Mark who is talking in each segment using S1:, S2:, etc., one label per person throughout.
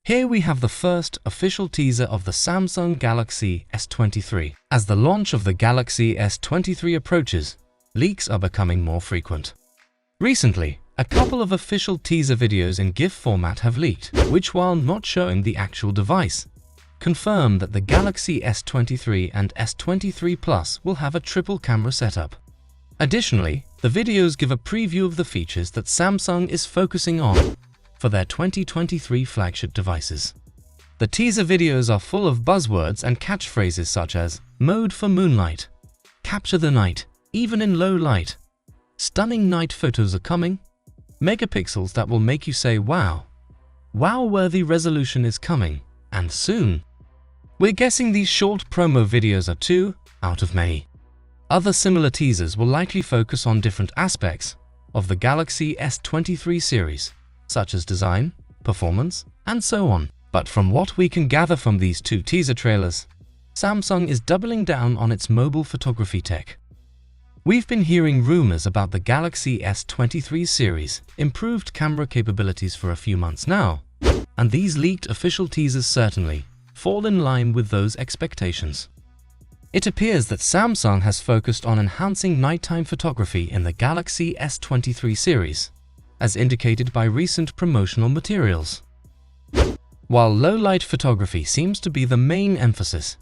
S1: Here we have the first official teaser of the Samsung Galaxy S23. As the launch of the Galaxy S23 approaches, leaks are becoming more frequent. Recently, a couple of official teaser videos in GIF format have leaked, which, while not showing the actual device, confirm that the Galaxy S23 and S23 Plus will have a triple camera setup. Additionally, the videos give a preview of the features that Samsung is focusing on for their 2023 flagship devices. The teaser videos are full of buzzwords and catchphrases such as "mode for moonlight," "capture the night, even in low light," "stunning night photos are coming," "megapixels that will make you say wow," "wow-worthy resolution is coming, and soon." We're guessing these short promo videos are two out of many. Other similar teasers will likely focus on different aspects of the Galaxy S23 series, such as design, performance, and so on. But from what we can gather from these two teaser trailers, Samsung is doubling down on its mobile photography tech. We've been hearing rumors about the Galaxy S23 series' improved camera capabilities for a few months now, and these leaked official teasers certainly fall in line with those expectations. It appears that Samsung has focused on enhancing nighttime photography in the Galaxy S23 series, as indicated by recent promotional materials. While low-light photography seems to be the main emphasis,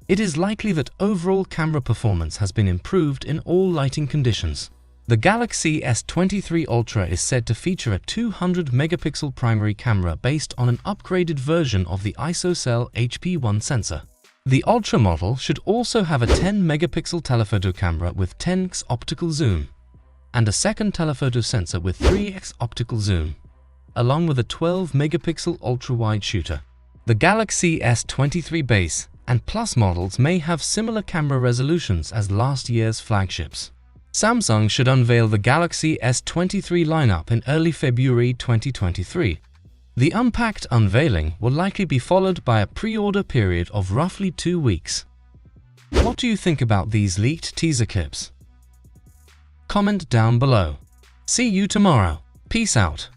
S1: it is likely that overall camera performance has been improved in all lighting conditions. The Galaxy S23 Ultra is said to feature a 200-megapixel primary camera based on an upgraded version of the ISOCELL HP1 sensor. The Ultra model should also have a 10-megapixel telephoto camera with 10x optical zoom, and a second telephoto sensor with 3x optical zoom, along with a 12-megapixel ultra-wide shooter. The Galaxy S23 base and Plus models may have similar camera resolutions as last year's flagships. Samsung should unveil the Galaxy S23 lineup in early February 2023. The unpacked unveiling will likely be followed by a pre-order period of roughly 2 weeks. What do you think about these leaked teaser clips? Comment down below. See you tomorrow. Peace out.